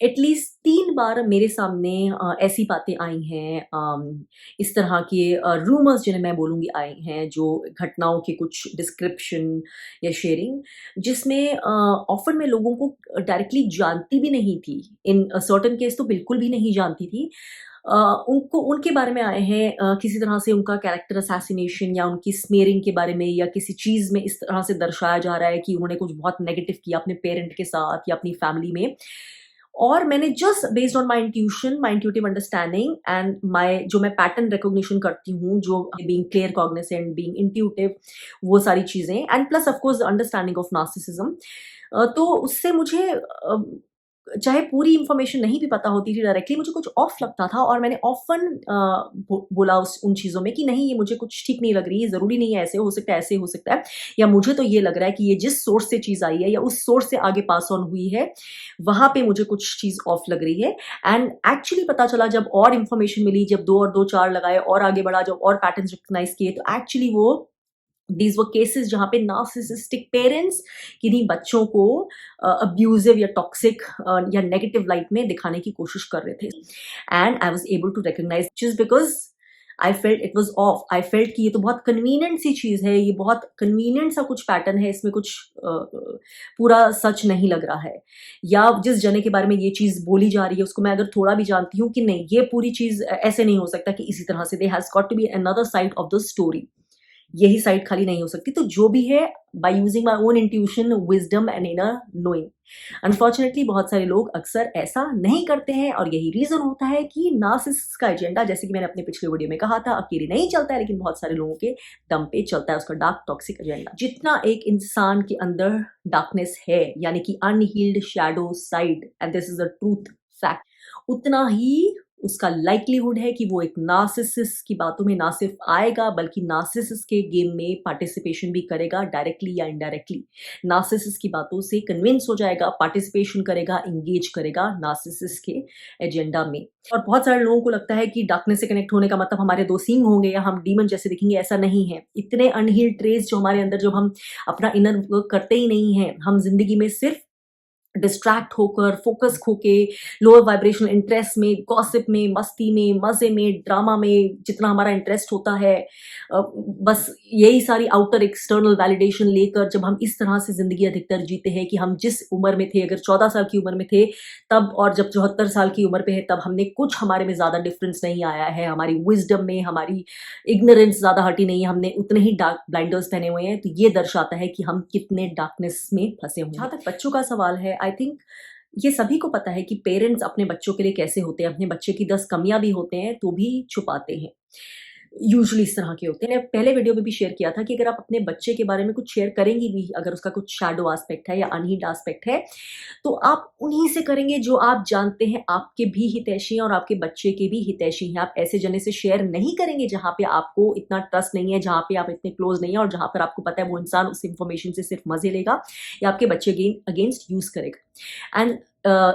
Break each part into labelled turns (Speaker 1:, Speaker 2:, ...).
Speaker 1: At least 3 बार मेरे सामने ऐसी बातें आई हैं, इस तरह के रूमर्स जिन्हें मैं बोलूँगी आए हैं, जो घटनाओं के कुछ डिस्क्रिप्शन या शेयरिंग, जिसमें ऑफ़न मैं लोगों को डायरेक्टली जानती भी नहीं थी। इन सर्टेन केस तो बिल्कुल भी नहीं जानती थी। अ, उनको उनके बारे में आए हैं, किसी तरह से उनका कैरेक्टर असैसिनेशन या उनकी स्मेयरिंग के बारे में या किसी चीज़ में इस तरह से दर्शाया जा रहा है कि उन्होंने कुछ बहुत नेगेटिव किया अपने पेरेंट के साथ या अपनी फैमिली में। और मैंने just based on my intuition, my intuitive understanding and my जो मैं पैटर्न रिकॉग्निशन करती हूँ, जो being clear cognisant, being intuitive, वो सारी चीज़ें and plus of course understanding of narcissism. तो उससे मुझे चाहे पूरी इन्फॉर्मेशन नहीं भी पता होती थी डायरेक्टली, मुझे कुछ ऑफ लगता था और मैंने ऑफ़न बोला उस उन चीज़ों में कि नहीं, ये मुझे कुछ ठीक नहीं लग रही है, ज़रूरी नहीं है ऐसे हो सकता है, ऐसे हो सकता है, या मुझे तो ये लग रहा है कि ये जिस सोर्स से चीज़ आई है या उस सोर्स से आगे पास ऑन हुई है, वहाँ पे मुझे कुछ चीज़ ऑफ लग रही है। एंड एक्चुअली पता चला जब और इन्फॉर्मेशन मिली, जब 2 और 2 4 लगाए और आगे बढ़ा, जब और पैटर्न्स रिकॉग्नाइज़ किए, तो एक्चुअली वो दीज़ वर केसेस जहाँ पे नार्सिसिस्टिक पेरेंट्स किन्हीं बच्चों को अब्यूज़िव या टॉक्सिक या नेगेटिव लाइट में दिखाने की कोशिश कर रहे थे। And I was able to recognize just because I felt it was off. I felt कि ये तो बहुत कन्वीनिएंट सी चीज़ है, ये बहुत कन्वीनिएंट सा कुछ पैटर्न है, इसमें कुछ पूरा सच नहीं लग रहा है। या जिस जने के बारे में ये चीज़ बोली जा रही है, उसको मैं अगर थोड़ा भी जानती हूँ कि नहीं, ये पूरी चीज़ ऐसे नहीं हो सकता कि इसी तरह से, there has got to be another side of the story. यही साइड खाली नहीं हो सकती। तो जो भी है, by using my own intuition, wisdom and inner knowing. Unfortunately बहुत सारे लोग अक्सर ऐसा नहीं करते हैं और यही रीजन होता है कि नार्सिसिस्ट का एजेंडा, जैसे कि मैंने अपने पिछले वीडियो में कहा था, अकेले नहीं चलता है, लेकिन बहुत सारे लोगों के दम पे चलता है उसका डार्क टॉक्सिक एजेंडा। जितना एक इंसान के अंदर डार्कनेस है, यानी कि unhealed shadow side, and this is a truth fact, उतना ही उसका लाइक्लीहुड है कि वो एक नार्सिसिस्ट की बातों में ना सिर्फ आएगा, बल्कि नार्सिसिस्ट के गेम में पार्टिसिपेशन भी करेगा, डायरेक्टली या इनडायरेक्टली। नार्सिसिस्ट की बातों से कन्विंस हो जाएगा, पार्टिसिपेशन करेगा, इंगेज करेगा नार्सिसिस्ट के एजेंडा में। और बहुत सारे लोगों को लगता है कि डार्कनेस से कनेक्ट होने का मतलब हमारे 2 सींग होंगे या हम डीमन जैसे दिखेंगे। ऐसा नहीं है। इतने अनहील्ड ट्रेस जो हमारे अंदर, जब हम अपना इनर वर्क करते ही नहीं है, हम जिंदगी में सिर्फ डिस्ट्रैक्ट होकर, फोकस खो के, लोअर वाइब्रेशनल इंटरेस्ट में, गॉसिप में, मस्ती में, मज़े में, ड्रामा में जितना हमारा इंटरेस्ट होता है, बस यही सारी आउटर एक्सटर्नल वैलिडेशन लेकर जब हम इस तरह से ज़िंदगी अधिकतर जीते हैं कि हम जिस उम्र में थे, अगर 14 साल की उम्र में थे तब, और जब 74 साल की उम्र पे है तब, हमने कुछ हमारे में ज़्यादा डिफरेंस नहीं आया है। हमारी विज़डम में हमारी इग्नोरेंस ज़्यादा हटी नहीं है, हमने उतने ही डार्क ब्लाइंडर्स पहने हुए हैं। तो ये दर्शाता है कि हम कितने डार्कनेस में फँसे हुए हैं। जहाँ तक बच्चों का सवाल है, आई थिंक ये सभी को पता है कि पेरेंट्स अपने बच्चों के लिए कैसे होते हैं। अपने बच्चे की 10 कमियाँ भी होते हैं तो भी छुपाते हैं। यूजुअली इस तरह के होते हैं। मैंने पहले वीडियो में भी शेयर किया था कि अगर आप अपने बच्चे के बारे में कुछ शेयर करेंगी भी, अगर उसका कुछ शैडो एस्पेक्ट है या अनहील्ड एस्पेक्ट है, तो आप उन्हीं से करेंगे जो आप जानते हैं आपके भी हितैषी हैं और आपके बच्चे के भी हितैषी हैं। आप ऐसे जने से शेयर नहीं करेंगे जहाँ पे आपको इतना ट्रस्ट नहीं है, जहाँ पे आप इतने क्लोज नहीं है और जहाँ पर आपको पता है वो इंसान उस इंफॉर्मेशन से सिर्फ मजे लेगा या आपके बच्चे अगेंस्ट यूज करेगा। एंड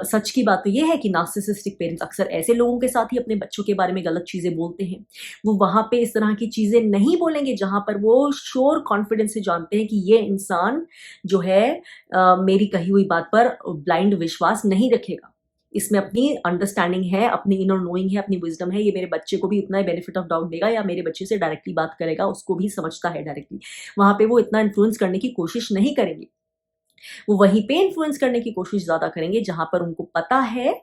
Speaker 1: सच की बात तो ये है कि नार्सिसिस्टिक पेरेंट्स अक्सर ऐसे लोगों के साथ ही अपने बच्चों के बारे में गलत चीज़ें बोलते हैं। वो वहाँ पे इस तरह की चीज़ें नहीं बोलेंगे जहाँ पर वो श्योर कॉन्फिडेंस से जानते हैं कि ये इंसान जो है मेरी कही हुई बात पर ब्लाइंड विश्वास नहीं रखेगा। इसमें अपनी अंडरस्टैंडिंग है, अपनी इनर नोइंग है, अपनी विजडम है। ये मेरे बच्चे को भी उतना ही बेनिफिट ऑफ डाउट देगा या मेरे बच्चे से डायरेक्टली बात करेगा, उसको भी समझता है डायरेक्टली। वहाँ पे वो इतना इन्फ्लुएंस करने की कोशिश नहीं करेंगे। वो वहीं पे इन्फ्लुएंस करने की कोशिश ज़्यादा करेंगे जहाँ पर उनको पता है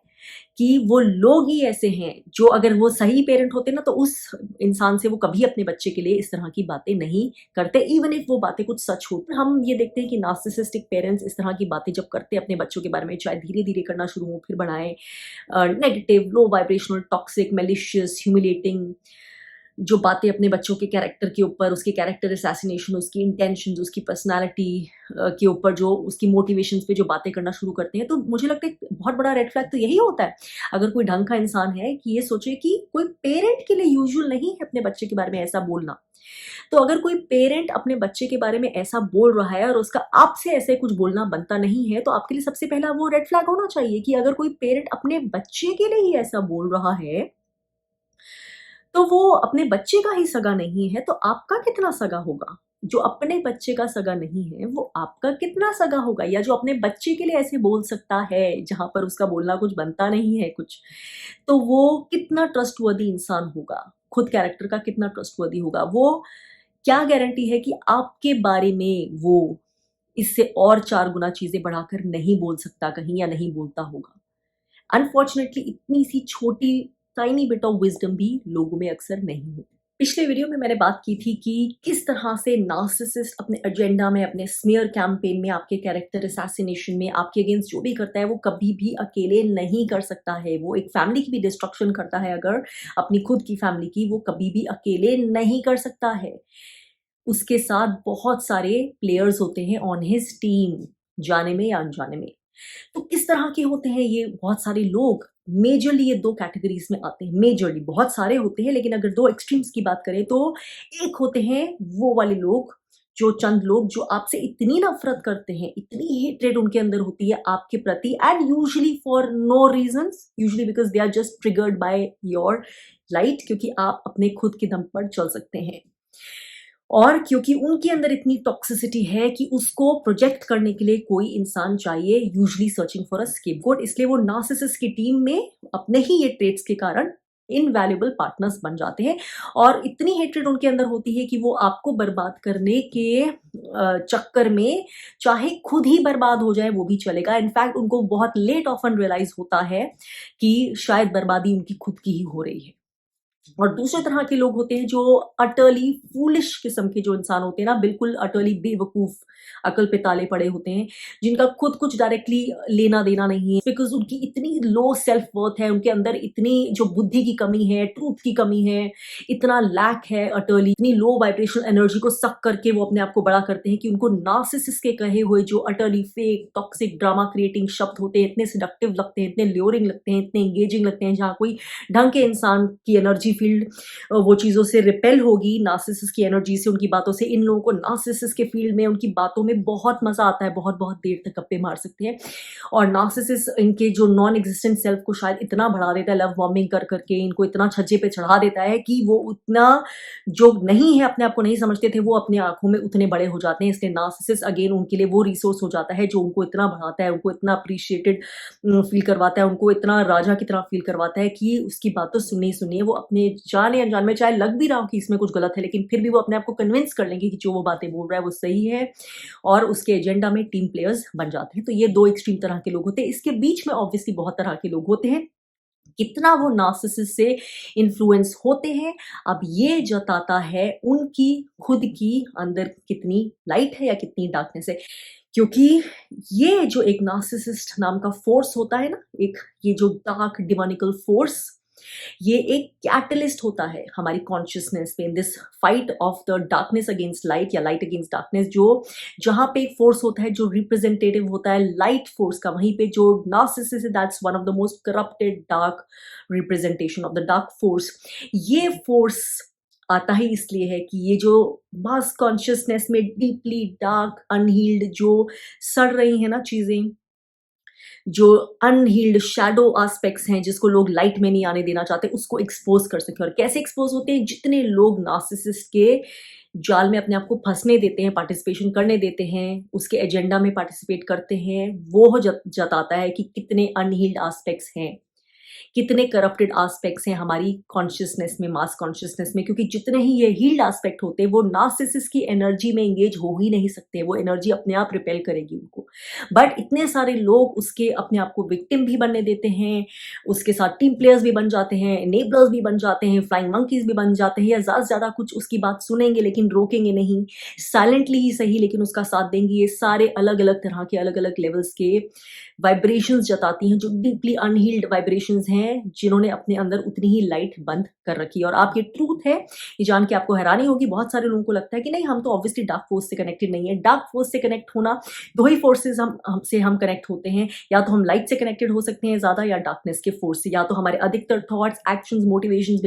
Speaker 1: कि वो लोग ही ऐसे हैं, जो अगर वो सही पेरेंट होते ना तो उस इंसान से वो कभी अपने बच्चे के लिए इस तरह की बातें नहीं करते, इवन इफ वो बातें कुछ सच हो। हम ये देखते हैं कि नार्सिसिस्टिक पेरेंट्स इस तरह की बातें जब करते हैं अपने बच्चों के बारे में, चाहे धीरे धीरे करना शुरू हो, फिर बढ़ाएं, नेगेटिव, लो वाइब्रेशनल, टॉक्सिक, मैलिशियस, ह्यूमिलेटिंग जो बातें अपने बच्चों के कैरेक्टर के ऊपर, उसके कैरेक्टर असैसिनेशन, उसकी इंटेंशंस, उसकी पर्सनालिटी के ऊपर, जो उसकी मोटिवेशंस पे जो बातें करना शुरू करते हैं, तो मुझे लगता है बहुत बड़ा रेड फ्लैग तो यही होता है। अगर कोई ढंग का इंसान है कि ये सोचे कि कोई पेरेंट के लिए यूजुअल नहीं है अपने बच्चे के बारे में ऐसा बोलना, तो अगर कोई पेरेंट अपने बच्चे के बारे में ऐसा बोल रहा है और उसका आपसे ऐसे कुछ बोलना बनता नहीं है, तो आपके लिए सबसे पहला वो रेड फ्लैग होना चाहिए कि अगर कोई पेरेंट अपने बच्चे के लिए ही ऐसा बोल रहा है, तो वो अपने बच्चे का ही सगा नहीं है, तो आपका कितना सगा होगा? जो अपने बच्चे का सगा नहीं है वो आपका कितना सगा होगा, या जो अपने बच्चे के लिए ऐसे बोल सकता है जहां पर उसका बोलना कुछ बनता नहीं है कुछ, तो वो कितना ट्रस्टवर्दी इंसान होगा, खुद कैरेक्टर का कितना ट्रस्टवर्दी होगा। वो क्या गारंटी है कि आपके बारे में वो इससे और 4 गुना चीजें बढ़ाकर नहीं बोल सकता कहीं, या नहीं बोलता होगा। अनफॉर्चुनेटली इतनी सी छोटी टाइनी बिट ऑफ विजडम भी लोगों में अक्सर नहीं होती। पिछले वीडियो में मैंने बात की थी कि किस तरह से नार्सिसिस्ट अपने एजेंडा में, अपने स्मीयर कैंपेन में, आपके कैरेक्टर असैसिनेशन में आपके अगेंस्ट जो भी करता है वो कभी भी अकेले नहीं कर सकता है। वो एक फैमिली की भी डिस्ट्रक्शन करता है, अगर अपनी खुद की फैमिली की, वो कभी भी अकेले नहीं कर सकता है। उसके साथ बहुत सारे प्लेयर्स होते हैं ऑन हिज टीम, जाने में या अनजाने में। तो किस तरह के होते हैं ये बहुत सारे लोग? मेजरली ये 2 कैटेगरीज़ में आते हैं। मेजरली बहुत सारे होते हैं, लेकिन अगर 2 एक्सट्रीम्स की बात करें तो एक होते हैं वो वाले लोग, जो चंद लोग जो आपसे इतनी नफ़रत करते हैं, इतनी हेट्रेड उनके अंदर होती है आपके प्रति, and usually for no reasons, usually because they are just triggered by your light, क्योंकि आप अपने खुद के दम पर चल सकते हैं। और क्योंकि उनके अंदर इतनी टॉक्सिसिटी है कि उसको प्रोजेक्ट करने के लिए कोई इंसान चाहिए, usually searching for a scapegoat, इसलिए वो नार्सिसिस्ट की टीम में अपने ही ये ट्रेट्स के कारण इनवैल्यूएबल पार्टनर्स बन जाते हैं। और इतनी हेट्रेड उनके अंदर होती है कि वो आपको बर्बाद करने के चक्कर में चाहे खुद ही बर्बाद हो जाए वो भी चलेगा। इनफैक्ट उनको बहुत लेट ऑफन रियलाइज होता है कि शायद बर्बादी उनकी खुद की ही हो रही है। और दूसरे तरह के लोग होते हैं जो अटरली फूलिश किस्म के जो इंसान होते हैं ना, बिल्कुल अटरली बेवकूफ, अकल पे ताले पड़े होते हैं, जिनका खुद कुछ डायरेक्टली लेना देना नहीं है, बिकॉज उनकी इतनी लो सेल्फ वर्थ है, उनके अंदर इतनी जो बुद्धि की कमी है, ट्रूथ की कमी है, इतना लैक है, अटरली इतनी लो वाइब्रेशनल एनर्जी को सक करके वो अपने आप को बड़ा करते हैं कि उनको नार्सिसिस्ट के कहे हुए जो utterly fake toxic drama creating शब्द होते हैं इतने सेडक्टिव लगते हैं, इतने ल्योरिंग लगते हैं, इतने एंगेजिंग लगते हैं, जहाँ कोई ढंग के इंसान की एनर्जी फील्ड वो चीज़ों से रिपेल होगी, नार्सिसिस्ट की एनर्जी से, उनकी बातों से। इन लोगों को नार्सिसिस्ट के फील्ड में उनकी बातों में बहुत मज़ा आता है, बहुत-बहुत देर तक गप्पे मार सकते हैं। और नार्सिसिस्ट इनके जो नॉन एग्जिस्टेंट सेल्फ को शायद इतना बढ़ा देता है, लव बॉम्बिंग कर करके इनको इतना छज्जे पे चढ़ा देता है कि वो उतना जो नहीं है, अपने आप को नहीं समझते थे, वो अपनी आँखों में उतने बड़े हो जाते हैं। इसलिए नार्सिसिस्ट अगेन उनके लिए वो रिसोर्स हो जाता है जो उनको इतना बढ़ाता है, उनको इतना अप्रिशिएटेड फील करवाता है, उनको इतना राजा की तरह फील करवाता है कि उसकी बात तो सुननी ही सुननी है। वो अपने जाने अनजान में चाहे लग भी रहा हो कि इसमें कुछ गलत है, लेकिन फिर भी वो अपने आप को कन्विंस कर लेंगे कि जो वो बातें बोल रहा है वो सही है, और उसके एजेंडा में टीम प्लेयर्स बन जाते हैं। तो ये 2 एक्सट्रीम तरह के लोग होते हैं। इसके बीच में ऑब्वियसली बहुत तरह के लोग होते हैं। कितना वो नार्सिसिस्ट से इन्फ्लुएंस होते हैं, अब ये जताता है उनकी खुद की अंदर कितनी लाइट है या कितनी डार्कनेस है। क्योंकि ये जो एक नार्सिसिस्ट नाम का फोर्स होता है ना, एक ये जो डार्क डिमोनिकल फोर्स, ये एक कैटलिस्ट होता है हमारी कॉन्शियसनेस पे, in this fight of the darkness against light या लाइट अगेंस्ट डार्कनेस। जो जहां पे एक फोर्स होता है जो रिप्रेजेंटेटिव होता है लाइट फोर्स का, वहीं पे जो नार्सिसिस्ट है that's one of the most corrupted dark representation of the dark force. ये फोर्स आता ही इसलिए है कि ये जो मास कॉन्शियसनेस में डीपली डार्क अनहील्ड जो सड़ रही है ना चीजें, जो अनहील्ड शैडो एस्पेक्ट्स हैं जिसको लोग लाइट में नहीं आने देना चाहते, उसको एक्सपोज कर सके। और कैसे एक्सपोज होते हैं? जितने लोग नार्सिसिस्ट के जाल में अपने आप को फंसने देते हैं, पार्टिसिपेशन करने देते हैं, उसके एजेंडा में पार्टिसिपेट करते हैं, वो जताता है कि कितने अनहील्ड एस्पेक्ट्स हैं, कितने करप्टेड एस्पेक्ट्स हैं हमारी कॉन्शियसनेस में, मास कॉन्शियसनेस में। क्योंकि जितने ही ये हील्ड एस्पेक्ट होते हैं वो नार्सिसिस्ट की एनर्जी में एंगेज हो ही नहीं सकते, वो एनर्जी अपने आप रिपेल करेगी उनको। बट इतने सारे लोग उसके अपने आप को विक्टिम भी बनने देते हैं, उसके साथ टीम प्लेयर्स भी बन जाते हैं, एनेबलर्स भी बन जाते हैं, फ्लाइंग मंकीज भी बन जाते हैं, या ज़्यादा से ज़्यादा कुछ उसकी बात सुनेंगे लेकिन रोकेंगे नहीं, साइलेंटली ही सही लेकिन उसका साथ देंगे। ये सारे अलग अलग तरह के अलग अलग लेवल्स के वाइब्रेशंस जताती हैं, जो डीपली अनहील्ड वाइब्रेशंस हैं, जिन्होंने अपने अंदर उतनी ही लाइट बंद कर रखी है। और आप ये ट्रूथ है, ये जान के आपको हैरानी होगी, बहुत सारे लोगों को लगता है कि नहीं, हम तो ऑब्वियसली डार्क फोर्स से कनेक्टेड नहीं है। डार्क फोर्स से कनेक्ट होना, दो ही फोर्सेस हम कनेक्ट होते हैं, या तो हम लाइट से कनेक्टेड हो सकते हैं ज़्यादा, या डार्कनेस के फोर्स से। या तो हमारे अधिकतर थॉट्स, एक्शंस, मोटिवेशंस,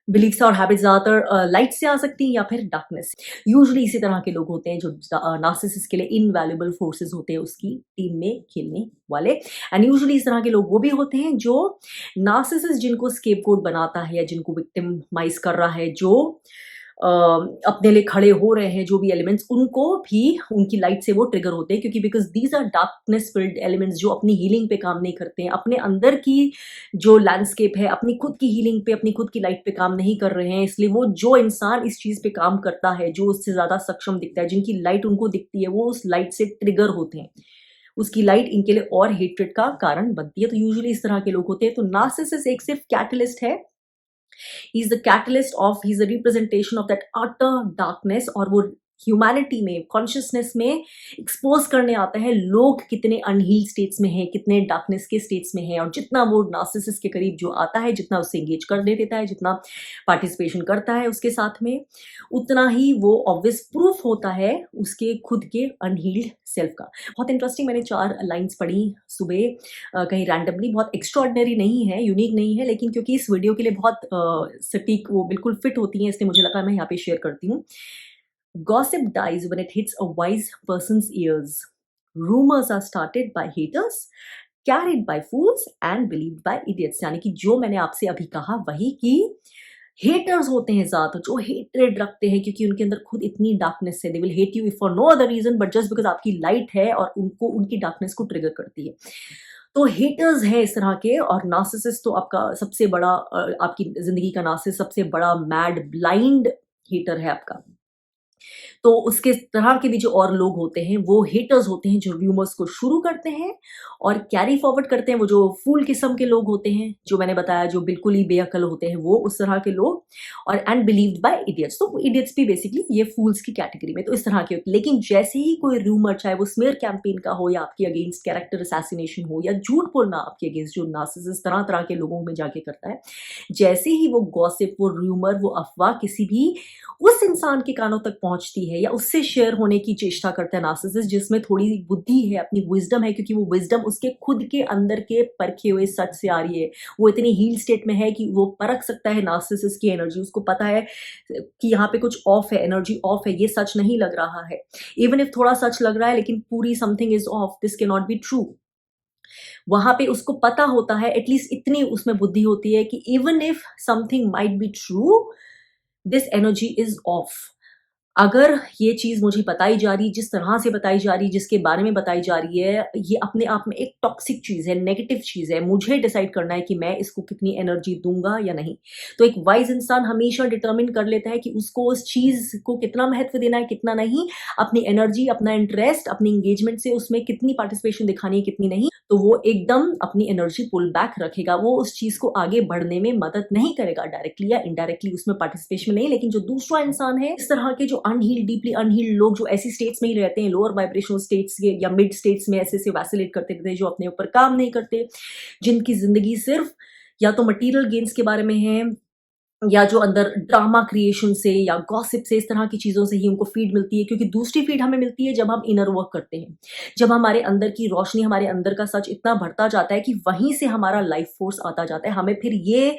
Speaker 1: बिलीफ्स और हैबिट्स ज़्यादातर लाइट से आ सकती हैं या फिर डार्कनेस। यूजुअली इसी तरह के लोग होते हैं जो नार्सिसिस्ट के लिए इनवैल्यूएबल फोर्सेस होते हैं उसकी टीम में खेलने वाले। एंड यूजुअली इस तरह के लोग वो भी होते हैं जो नार्सिसिस्ट जिनको स्केपगोट बनाता है या जिनको विक्टिमाइज कर रहा है, जो अपने लिए खड़े हो रहे हैं, जो भी एलिमेंट्स, उनको भी उनकी लाइट से वो ट्रिगर होते हैं, क्योंकि because these are darkness filled elements जो अपनी हीलिंग पे काम नहीं करते हैं। अपने अंदर की जो लैंडस्केप है, अपनी खुद की हीलिंग पे, अपनी खुद की लाइट पे काम नहीं कर रहे हैं। इसलिए वो जो इंसान इस चीज़ पे काम करता है, जो उससे ज़्यादा सक्षम दिखता है, जिनकी लाइट उनको दिखती है, वो उस लाइट से ट्रिगर होते हैं। उसकी लाइट इनके लिए और हेट्रेड का कारण बनती है। तो यूजुअली इस तरह के लोग होते हैं। तो नार्सिसिस्ट एक सिर्फ कैटलिस्ट है। He is the catalyst of, he is the representation of that utter darkness, और वो ह्यूमैनिटी में, कॉन्शियसनेस में एक्सपोज करने आता है लोग कितने अनहील्ड स्टेट्स में हैं, कितने डार्कनेस के स्टेट्स में हैं। और जितना वो नार्सिसिस्ट के करीब जो आता है, जितना उससे एंगेज कर देता है, जितना पार्टिसिपेशन करता है उसके साथ में, उतना ही वो ऑब्वियस प्रूफ होता है उसके खुद के अनहील्ड सेल्फ का। बहुत इंटरेस्टिंग, मैंने 4 लाइन्स पढ़ी सुबह कहीं रैंडमली। बहुत एक्स्ट्रॉर्डिनरी नहीं है, यूनिक नहीं है, लेकिन क्योंकि इस वीडियो के लिए बहुत सटीक वो बिल्कुल फिट होती हैं, इसलिए मुझे लगा मैं यहाँ पे शेयर करती हूँ। Gossip dies when it hits a wise person's ears. Rumors are started by haters, carried by fools and believed by idiots. यानी कि जो मैंने आपसे अभी कहा वही, कि हेटर्स होते हैं ज़्यादा, जो हेट्रेड रखते हैं क्योंकि उनके अंदर खुद इतनी डार्कनेस है। They will hate you for no other reason but just because आपकी लाइट है और उनको उनकी डार्कनेस को ट्रिगर करती है। तो हेटर्स हैं इस तरह के। और नार्सिसिस्ट तो आपका सबसे बड़ा आपकी जिंदगी का नार्सिसिस्ट सबसे बड़ा मैड ब्लाइंड हेटर है आपका। तो उसके तरह के भी जो और लोग होते हैं, वो हेटर्स होते हैं, जो र्यूमर्स को शुरू करते हैं और कैरी फॉरवर्ड करते हैं। वो जो फूल किस्म के लोग होते हैं, जो मैंने बताया, जो बिल्कुल ही बेअकल होते हैं, वो उस तरह के लोग। और एंड बिलीव्ड बाय इडियट्स, तो इडियट्स भी बेसिकली ये फूल्स की कैटेगरी में, तो इस तरह के होते हैं। लेकिन जैसे ही कोई र्यूमर, चाहे वो स्मेयर कैंपेन का हो, या आपके अगेंस्ट कैरेक्टर असैसिनेशन हो, या झूठ बोलना आपके अगेंस्ट, जो नार्सिसिस्ट तरह तरह के लोगों में जाके करता है, जैसे ही वो गॉसिप, वो र्यूमर, वो अफवाह किसी भी उस इंसान के कानों तक पहुंचती है, या उससे शेयर होने की चेष्टा करता है नार्सिसिस्ट, जिसमें थोड़ी बुद्धि है, अपनी विजडम है, क्योंकि वो विजडम उसके खुद के अंदर के परखे हुए सच से आ रही है। वो इतनी हील स्टेट में है कि वो परख सकता है नार्सिसिस्ट की एनर्जी। उसको पता है कि यहाँ पे कुछ ऑफ है, एनर्जी ऑफ है, ये सच नहीं लग रहा है। इवन इफ थोड़ा सच लग रहा है, लेकिन पूरी something is of, this can not be true. वहां पे उसको पता होता है, एटलीस्ट इतनी उसमें बुद्धि होती है, कि even if something might be true, this energy is of. अगर ये चीज मुझे बताई जा रही, जिस तरह से बताई जा रही, जिसके बारे में बताई जा रही है, ये अपने आप में एक टॉक्सिक चीज है, नेगेटिव चीज है। मुझे डिसाइड करना है कि मैं इसको कितनी एनर्जी दूंगा या नहीं। तो एक वाइज इंसान हमेशा डिटरमिन कर लेता है कि उसको उस चीज को कितना महत्व देना है, कितना नहीं। अपनी एनर्जी, अपना इंटरेस्ट, अपनी एंगेजमेंट से उसमें कितनी पार्टिसिपेशन दिखानी है, कितनी नहीं। तो वो एकदम अपनी एनर्जी पुल बैक रखेगा। वो उस चीज को आगे बढ़ने में मदद नहीं करेगा, डायरेक्टली या इनडायरेक्टली उसमें पार्टिसिपेशन नहीं। लेकिन जो दूसरा इंसान है, इस तरह के जो अनहील्ड, डीपली अनहील्ड लोग, जो ऐसी स्टेट्स में ही रहते हैं, लोअर वाइब्रेशनल स्टेट्स के या मिड स्टेट्स में ऐसे वैसिलेट करते रहते हैं, जो अपने ऊपर काम नहीं करते, जिनकी जिंदगी सिर्फ या तो मटीरियल गेन्स के बारे में है, या जो अंदर ड्रामा क्रिएशन से या गॉसिप से, इस तरह की चीज़ों से ही उनको फीड मिलती है। क्योंकि दूसरी फीड हमें मिलती है जब हम इनर वर्क करते हैं, जब हमारे अंदर की रोशनी, हमारे अंदर का सच इतना बढ़ता जाता है कि वहीं से हमारा लाइफ फोर्स आता जाता है। हमें फिर ये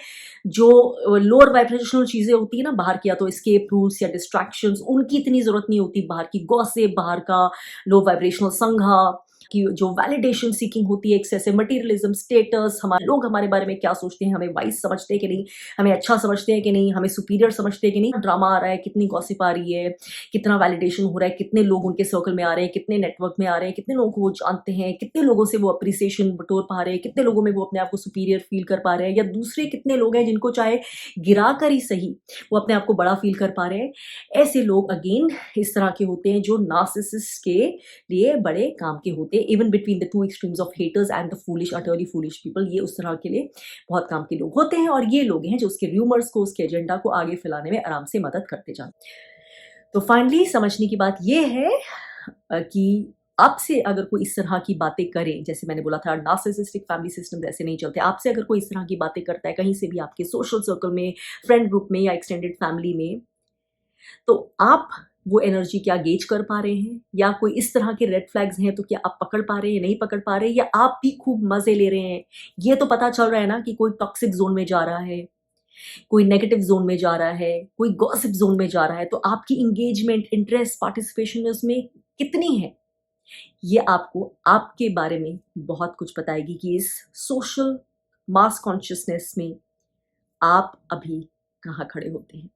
Speaker 1: जो लोअर वाइब्रेशनल चीज़ें होती है ना बाहर की, या तो एस्केप रूट्स या डिस्ट्रैक्शंस, उनकी इतनी ज़रूरत नहीं होती। बाहर की गॉसिप, बाहर का लो वाइब्रेशनल संघा की जो वैलिडेशन सीकिंग होती है, एक्सेसिव मटेरियलिज्म, स्टेटस, हमारे लोग हमारे बारे में क्या सोचते हैं, हमें वाइस समझते हैं कि नहीं, हमें अच्छा समझते हैं कि नहीं, हमें सुपीरियर समझते हैं कि नहीं, ड्रामा आ रहा है, कितनी गॉसिप आ रही है, कितना वैलिडेशन हो रहा है, कितने लोग उनके सर्कल में आ रहे हैं, कितने नेटवर्क में आ रहे हैं, कितने लोगों को वो जानते हैं, कितने लोगों से वो अप्रिसिएशन बटोर पा रहे हैं, कितने लोगों में वो अपने आप को सुपीरियर फील कर पा रहे हैं, या दूसरे कितने लोग हैं जिनको चाहे गिरा कर ही सही वो अपने आप को बड़ा फील कर पा रहे हैं। ऐसे लोग अगेन इस तरह के होते हैं, जो नार्सिसिस्ट के लिए बड़े काम के होते हैं। Even between the two extremes of haters and the foolish, utterly foolish people, ये उस तरह के लिए बहुत काम के लोग होते हैं। और ये लोग हैं जो उसके र्यूमर्स को, उसके एजेंडा को आगे फैलाने में आराम से मदद करते जाते हैं। तो फाइनली समझने की बात ये है कि आपसे अगर कोई इस तरह की बातें करे, जैसे मैंने बोला था नार्सिसिस्टिक फैमिली सिस्टम ऐसे नहीं चलते। आपसे अगर कोई इस तरह की बातें करता है कहीं से भी, आपके सोशल सर्कल में, फ्रेंड ग्रुप में या एक्सटेंडेड फैमिली में, तो आप वो एनर्जी क्या गेज कर पा रहे हैं, या कोई इस तरह के रेड फ्लैग्स हैं तो क्या आप पकड़ पा रहे हैं, नहीं पकड़ पा रहे, या आप भी खूब मजे ले रहे हैं। ये तो पता चल रहा है ना कि कोई टॉक्सिक जोन में जा रहा है, कोई नेगेटिव जोन में जा रहा है, कोई गॉसिप जोन में जा रहा है। तो आपकी इंगेजमेंट, इंटरेस्ट, पार्टिसिपेशन उसमें कितनी है, ये आपको आपके बारे में बहुत कुछ बताएगी कि इस सोशल मास कॉन्शियसनेस में आप अभी कहाँ खड़े होते हैं।